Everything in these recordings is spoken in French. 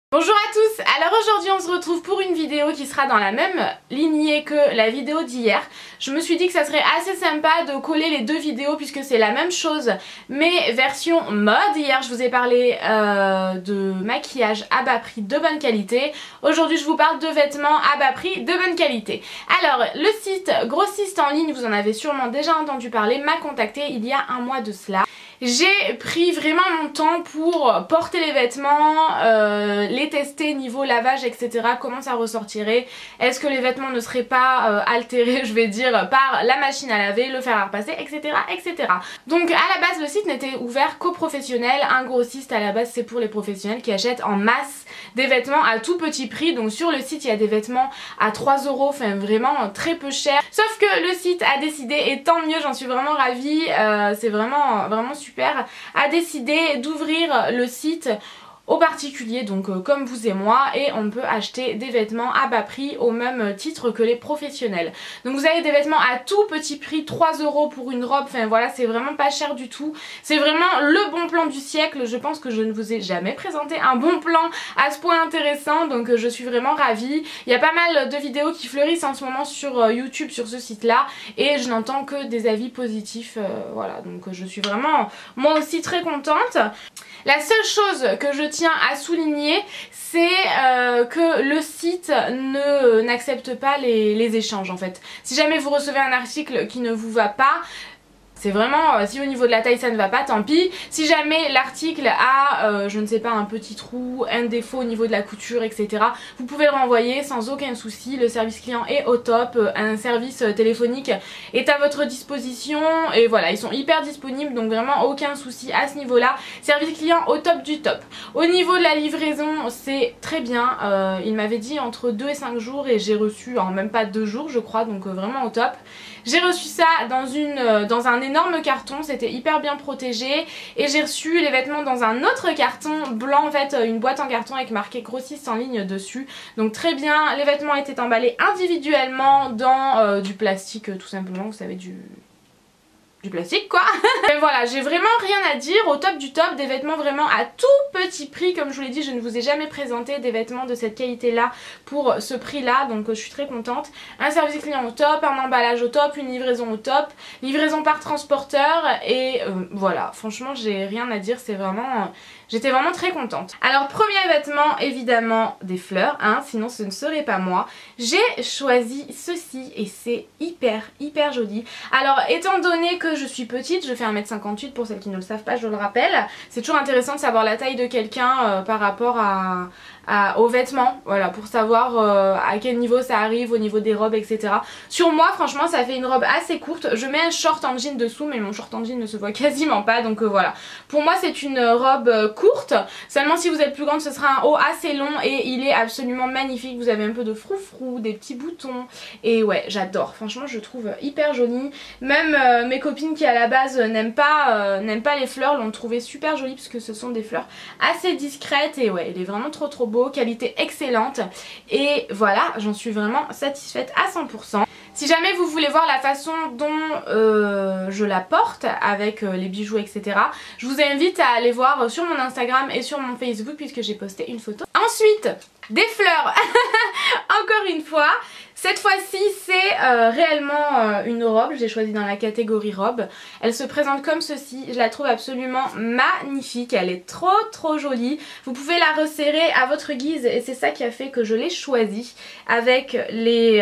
Bonjour à tous, alors aujourd'hui on se retrouve pour une vidéo qui sera dans la même lignée que la vidéo d'hier. Je me suis dit que ça serait assez sympa de coller les deux vidéos puisque c'est la même chose mais version mode. Hier je vous ai parlé de maquillage à bas prix de bonne qualité. Aujourd'hui je vous parle de vêtements à bas prix de bonne qualité. Alors le site grossiste en ligne, vous en avez sûrement déjà entendu parler, m'a contacté il y a un mois de cela. J'ai pris vraiment mon temps pour porter les vêtements, les tester niveau lavage, etc. Comment ça ressortirait, est-ce que les vêtements ne seraient pas altérés, je vais dire, par la machine à laver, le fer à repasser, etc. etc. Donc à la base le site n'était ouvert qu'aux professionnels. Un grossiste à la base c'est pour les professionnels qui achètent en masse des vêtements à tout petit prix. Donc sur le site il y a des vêtements à 3 €, enfin vraiment très peu cher. Sauf que le site a décidé, et tant mieux, j'en suis vraiment ravie, c'est vraiment super, a décidé d'ouvrir le site aux particuliers, donc comme vous et moi, et on peut acheter des vêtements à bas prix au même titre que les professionnels. Donc vous avez des vêtements à tout petit prix, 3 € pour une robe, enfin voilà, c'est vraiment pas cher du tout. C'est vraiment le bon plan du siècle. Je pense que je ne vous ai jamais présenté un bon plan à ce point intéressant, donc je suis vraiment ravie. Il y a pas mal de vidéos qui fleurissent en ce moment sur YouTube sur ce site là, et je n'entends que des avis positifs, voilà, donc je suis vraiment moi aussi très contente. La seule chose que je tiens à souligner, c'est que le site n'accepte pas les échanges en fait. Si jamais vous recevez un article qui ne vous va pas, c'est vraiment, si au niveau de la taille ça ne va pas, tant pis. Si jamais l'article a, je ne sais pas, un petit trou, un défaut au niveau de la couture, etc., vous pouvez le renvoyer sans aucun souci. Le service client est au top, un service téléphonique est à votre disposition, et voilà, ils sont hyper disponibles, donc vraiment aucun souci à ce niveau-là. Service client au top du top. Au niveau de la livraison, c'est très bien. Il m'avait dit entre 2 et 5 jours, et j'ai reçu en même pas 2 jours, je crois, donc vraiment au top. J'ai reçu ça dans un énorme carton, c'était hyper bien protégé, et j'ai reçu les vêtements dans un autre carton blanc, en fait une boîte en carton avec marqué grossiste en ligne dessus. Donc très bien, les vêtements étaient emballés individuellement dans du plastique tout simplement, vous savez, du plastique quoi. Et voilà, j'ai vraiment rien à dire, au top du top, des vêtements vraiment à tout petit prix. Comme je vous l'ai dit, je ne vous ai jamais présenté des vêtements de cette qualité là pour ce prix là, donc je suis très contente. Un service client au top, un emballage au top, une livraison au top, livraison par transporteur, et voilà, franchement j'ai rien à dire, c'est vraiment... J'étais vraiment très contente. Alors premier vêtement, évidemment des fleurs, hein, sinon ce ne serait pas moi. J'ai choisi ceci et c'est hyper joli. Alors étant donné que je suis petite, je fais 1m58 pour celles qui ne le savent pas, je le rappelle. C'est toujours intéressant de savoir la taille de quelqu'un par rapport aux vêtements, voilà, pour savoir à quel niveau ça arrive au niveau des robes, etc. Sur moi franchement ça fait une robe assez courte, je mets un short en jean dessous mais mon short en jean ne se voit quasiment pas, donc voilà. Pour moi c'est une robe courte, seulement si vous êtes plus grande ce sera un haut assez long, et il est absolument magnifique. Vous avez un peu de froufrou, des petits boutons, et ouais j'adore, franchement je trouve hyper joli. Même mes copines qui à la base n'aiment pas les fleurs l'ont trouvé super joli parce que ce sont des fleurs assez discrètes, et ouais il est vraiment trop beau. Qualité excellente, et voilà, j'en suis vraiment satisfaite à 100%. Si jamais vous voulez voir la façon dont je la porte avec les bijoux, etc., je vous invite à aller voir sur mon Instagram et sur mon Facebook puisque j'ai posté une photo. Ensuite, des fleurs. Encore une fois, cette fois-ci c'est réellement une robe, j'ai choisi dans la catégorie robe. Elle se présente comme ceci, je la trouve absolument magnifique, elle est trop jolie. Vous pouvez la resserrer à votre guise, et c'est ça qui a fait que je l'ai choisie, avec les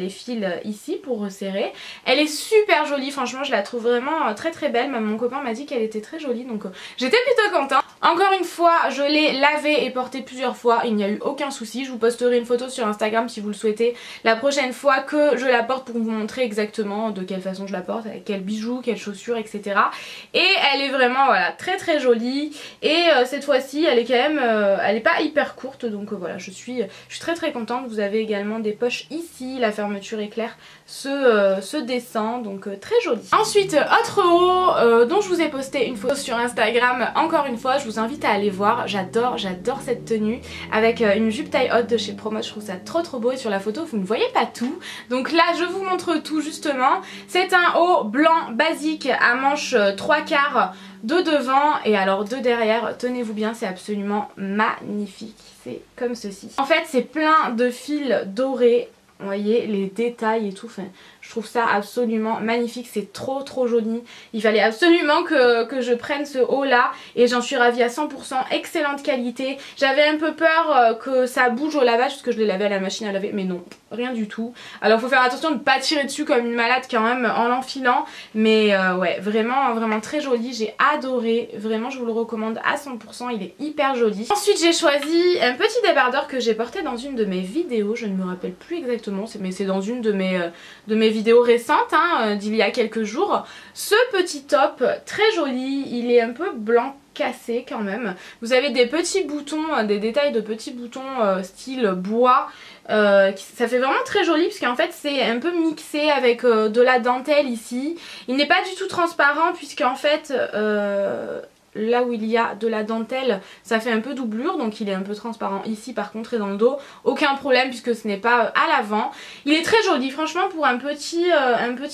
fils ici pour resserrer. Elle est super jolie, franchement je la trouve vraiment très belle. Même mon copain m'a dit qu'elle était très jolie, donc j'étais plutôt contente. Encore une fois, je l'ai lavée et portée plusieurs fois, il n'y a eu aucun souci. Je vous posterai une photo sur Instagram si vous le souhaitez la prochaine fois que je la porte, pour vous montrer exactement de quelle façon je la porte, avec quels bijoux, quelles chaussures, etc. Et elle est vraiment voilà très jolie, et cette fois-ci elle est quand même, elle est pas hyper courte, donc voilà, je suis très contente. Vous avez également des poches ici, la fermeture éclair se descend, donc très jolie. Ensuite, autre haut dont je vous ai posté une photo sur Instagram, encore une fois, je vous invite à aller voir. J'adore cette tenue avec une jupe taille haute de chez Promote. Je trouve ça trop beau et sur la photo vous ne voyez pas tout. Donc là je vous montre tout justement. C'est un haut blanc basique à manches 3/4 de devant et alors de derrière. Tenez-vous bien, c'est absolument magnifique. C'est comme ceci. En fait c'est plein de fils dorés. Vous voyez les détails et tout, enfin, je trouve ça absolument magnifique, c'est trop joli. Il fallait absolument que je prenne ce haut là et j'en suis ravie à 100%, excellente qualité. J'avais un peu peur que ça bouge au lavage parce que je l'ai lavé à la machine à laver, mais non, rien du tout. Alors faut faire attention de ne pas tirer dessus comme une malade quand même en l'enfilant, mais ouais, vraiment très joli, j'ai adoré, vraiment je vous le recommande à 100%, il est hyper joli. Ensuite j'ai choisi un petit débardeur que j'ai porté dans une de mes vidéos, je ne me rappelle plus exactement, mais c'est dans une de mes vidéos récentes d'il y a quelques jours. Ce petit top très joli, il est un peu blanc cassé quand même. Vous avez des petits boutons, des détails de petits boutons style bois. Ça fait vraiment très joli parce qu'en fait c'est un peu mixé avec de la dentelle ici. Il n'est pas du tout transparent puisqu'en fait là où il y a de la dentelle ça fait un peu doublure, donc il est un peu transparent ici par contre et dans le dos aucun problème puisque ce n'est pas à l'avant. Il est très joli franchement pour un petit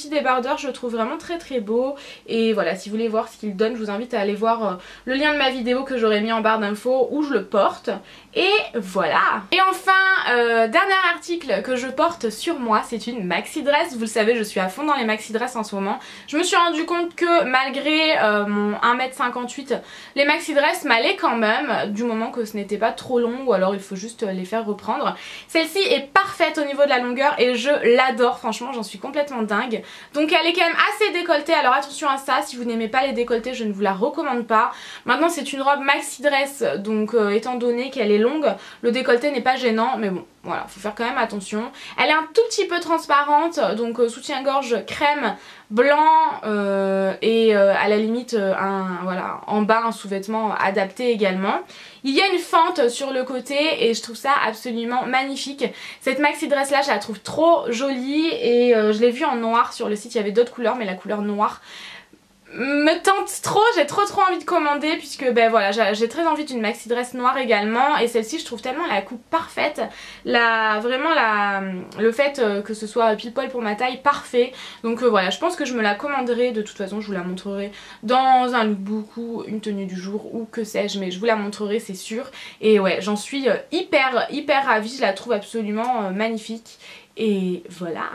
débardeur, je le trouve vraiment très beau. Et voilà, si vous voulez voir ce qu'il donne je vous invite à aller voir le lien de ma vidéo que j'aurai mis en barre d'infos où je le porte. Et voilà. Et enfin dernier article que je porte sur moi, c'est une maxi dress. Vous le savez, je suis à fond dans les maxi dress en ce moment. Je me suis rendu compte que malgré mon 1m58 les maxi dress m'allaient quand même, du moment que ce n'était pas trop long ou alors il faut juste les faire reprendre. Celle-ci est parfaite au niveau de la longueur et je l'adore, franchement j'en suis complètement dingue. Donc elle est quand même assez décolletée, alors attention à ça, si vous n'aimez pas les décolletés je ne vous la recommande pas. Maintenant c'est une robe maxi dress, donc étant donné qu'elle est longue, le décolleté n'est pas gênant, mais bon voilà, faut faire quand même attention. Elle est un tout petit peu transparente, donc soutien-gorge crème, blanc et à la limite voilà, en bas un sous-vêtement adapté également. Il y a une fente sur le côté et je trouve ça absolument magnifique. Cette maxi dress là je la trouve trop jolie et je l'ai vue en noir sur le site, il y avait d'autres couleurs mais la couleur noire me tente trop, j'ai trop envie de commander puisque ben voilà, j'ai très envie d'une maxi dress noire également et celle-ci je trouve tellement la coupe parfaite, vraiment le fait que ce soit pile poil pour ma taille, parfait. Donc voilà, je pense que je me la commanderai, de toute façon je vous la montrerai dans un lookbook ou une tenue du jour ou que sais-je, mais je vous la montrerai c'est sûr. Et ouais, j'en suis hyper ravie, je la trouve absolument magnifique et voilà.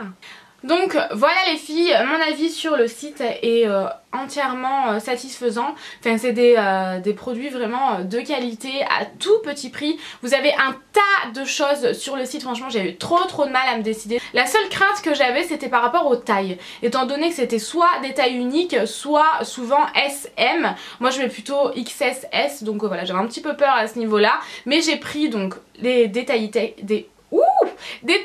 Donc voilà les filles, mon avis sur le site est entièrement satisfaisant. Enfin c'est des produits vraiment de qualité à tout petit prix. Vous avez un tas de choses sur le site, franchement j'ai eu trop de mal à me décider. La seule crainte que j'avais c'était par rapport aux tailles, étant donné que c'était soit des tailles uniques, soit souvent SM. Moi je mets plutôt XS, donc voilà, j'avais un petit peu peur à ce niveau là. Mais j'ai pris donc des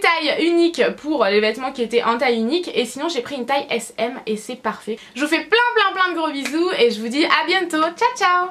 tailles uniques pour les vêtements qui étaient en taille unique et sinon j'ai pris une taille SM et c'est parfait. Je vous fais plein de gros bisous et je vous dis à bientôt, ciao ciao.